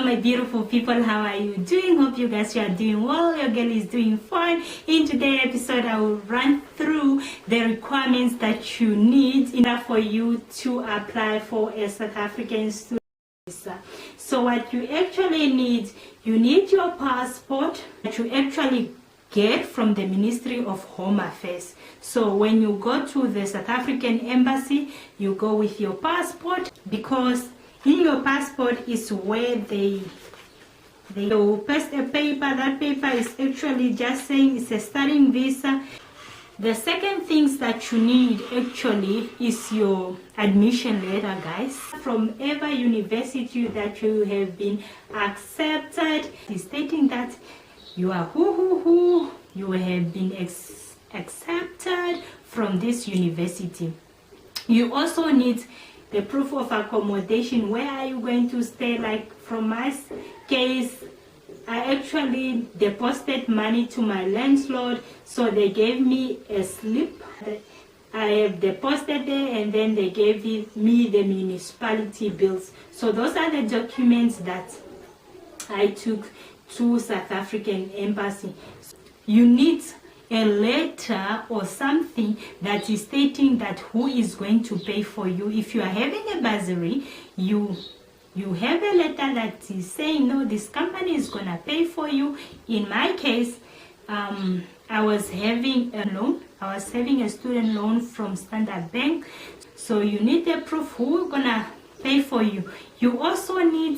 my beautiful people, how are you doing? Hope you guys are doing well. Your girl is doing fine. In today's episode, I will run through the requirements that you need in order for you to apply for a South African student visa. So what you actually need, you need your passport that you actually get from the Ministry of Home Affairs. So when you go to the South African embassy, you go with your passport, because in your passport is where they will paste a paper. That paper is actually just saying it's a studying visa. The second things that you need actually is your admission letter, guys, from every university that you have been accepted, is stating that you are you have been accepted from this university. You also need the proof of accommodation. Where are you going to stay? Like from my case, I actually deposited money to my landlord, so they gave me a slip. I have deposited there, and then they gave me the municipality bills. So those are the documents that I took to South African embassy. You need a letter or something that is stating that who is going to pay for you. If you are having a bursary, you have a letter that is saying, no, this company is gonna pay for you. In my case, I was having a loan. I was having a student loan from Standard Bank. So you need a proof who is gonna pay for you. You also need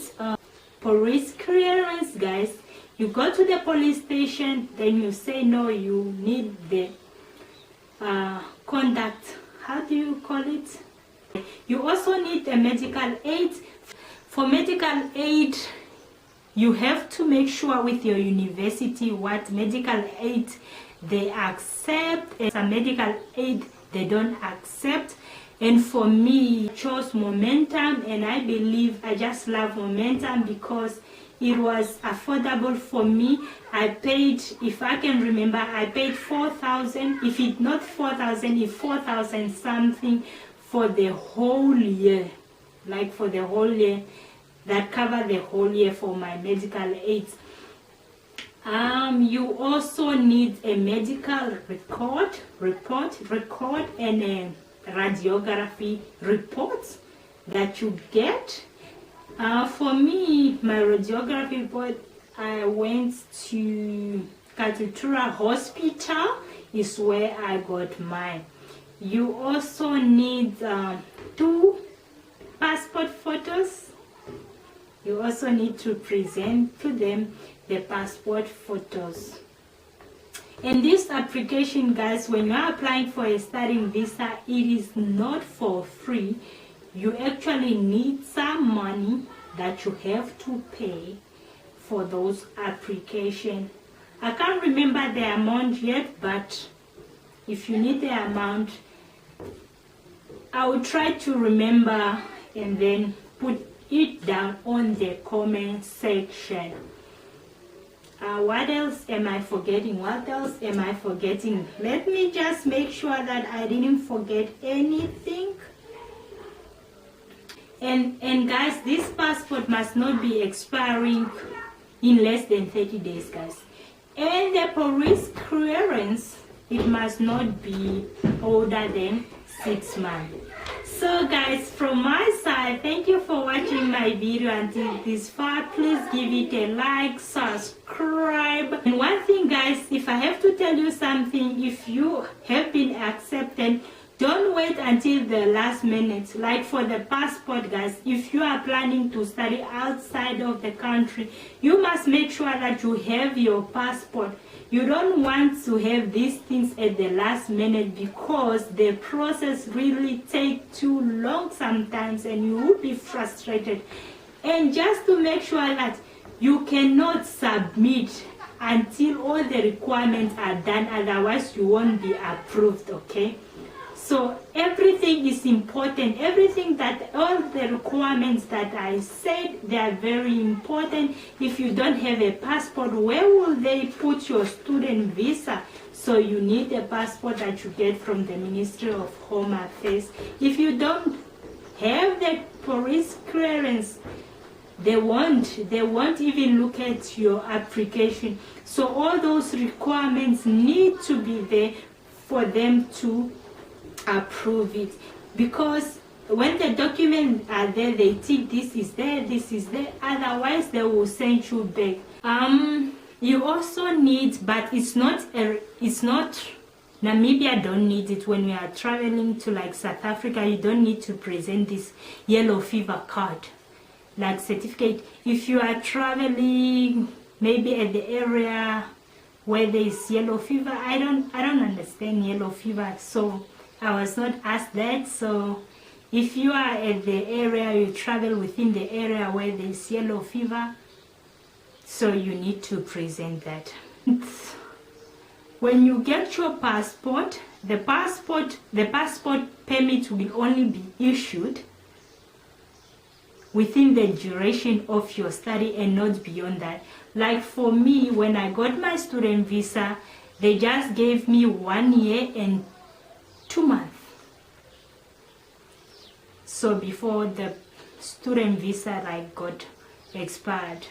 police clearance, guys. You go to the police station, then you say no, you need the conduct. How do you call it? You also need a medical aid. For medical aid, you have to make sure with your university what medical aid they accept and some medical aid they don't accept. And for me, I chose Momentum, and I believe I just love Momentum because it was affordable for me. I paid, if I can remember, I paid 4,000. If it's not 4,000, it's 4,000 something for the whole year. Like for the whole year, that covered the whole year for my medical aids. You also need a medical report and a radiography report that you get. For me, my radiography report, I went to Katutura Hospital is where I got mine. You also need 2 passport photos. You also need to present to them the passport photos. And this application, guys, when you are applying for a studying visa, it is not for free. You actually need some money that you have to pay for those applications. I can't remember the amount yet, but if you need the amount, I will try to remember and then put it down on the comment section. What else am I forgetting? Let me just make sure that I didn't forget anything. And guys, this passport must not be expiring in less than 30 days, guys. And the police clearance, it must not be older than 6 months. So guys, from my side, thank you for watching my video until this far. Please give it a like, subscribe. And one thing, guys, if I have to tell you something, if you have been accepted, don't wait until the last minute. Like for the passport, guys, if you are planning to study outside of the country, you must make sure that you have your passport. You don't want to have these things at the last minute, because the process really takes too long sometimes and you will be frustrated. And just to make sure that you cannot submit until all the requirements are done, otherwise you won't be approved, okay? So everything is important. Everything that, all the requirements that I said, they are very important. If you don't have a passport, where will they put your student visa? So you need a passport that you get from the Ministry of Home Affairs. If you don't have the police clearance, they won't even look at your application. So all those requirements need to be there for them to approve it, because when the documents are there, they think this is there, otherwise they will send you back. You also need, but it's not Namibia don't need it. When we are traveling to like South Africa, you don't need to present this yellow fever card, like certificate. If you are traveling maybe at the area where there is yellow fever, I don't understand yellow fever, so I was not asked that. So if you are at the area, you travel within the area where there is yellow fever, so you need to present that. When you get your passport, the passport permit will only be issued within the duration of your study and not beyond that. Like for me, when I got my student visa, they just gave me 1 year and 2 months. So before the student visa like got expired.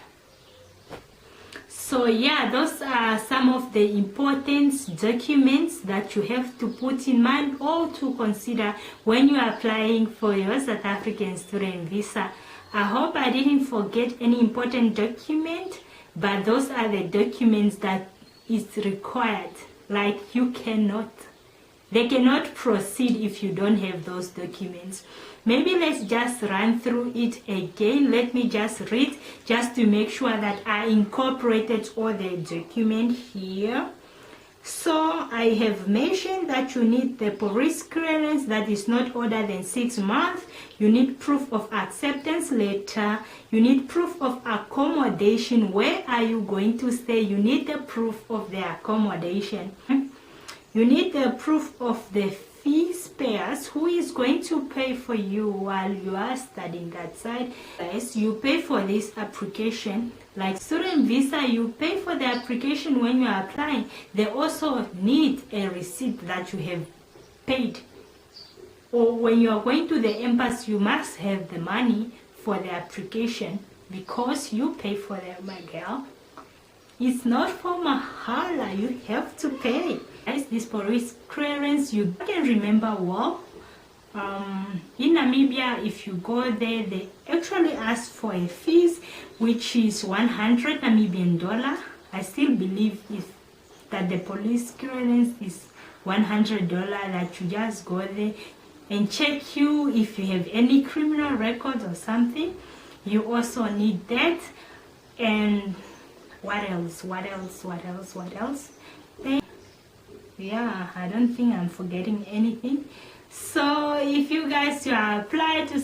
So yeah, those are some of the important documents that you have to put in mind or to consider when you are applying for your South African student visa. I hope I didn't forget any important document, but those are the documents that is required. Like they cannot proceed if you don't have those documents. Maybe let's just run through it again. Let me just read just to make sure that I incorporated all the document here. So I have mentioned that you need the police clearance that is not older than 6 months. You need proof of acceptance letter. You need proof of accommodation. Where are you going to stay? You need the proof of the accommodation. You need the proof of the fees payers, who is going to pay for you while you are studying that side. Guys, you pay for this application. Like student visa, you pay for the application when you are applying. They also need a receipt that you have paid. Or when you are going to the embassy, you must have the money for the application because you pay for them, my girl. It's not for mahala, you have to pay. Guys, this police clearance, you can remember well. In Namibia, if you go there, they actually ask for a fees, which is 100 Namibian dollar. I still believe that the police clearance is $100, that you just go there and check you if you have any criminal records or something. You also need that. And what else? Yeah, I don't think I'm forgetting anything. So if you guys are applying to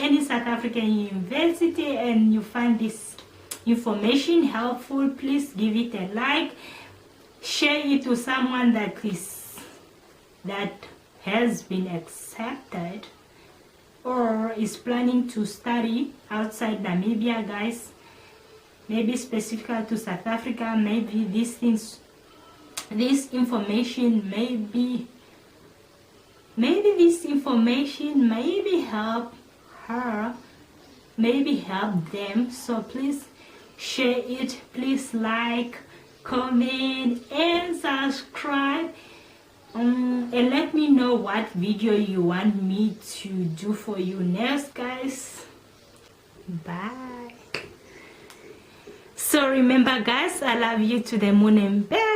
any South African university and you find this information helpful, please give it a like, share it to someone that has been accepted or is planning to study outside Namibia, guys. Maybe specific to South Africa. Maybe this information maybe this information maybe help her, maybe help them. So please share it, please like, comment and subscribe, and let me know what video you want me to do for you next, guys. Bye. So remember, guys, I love you to the moon and back.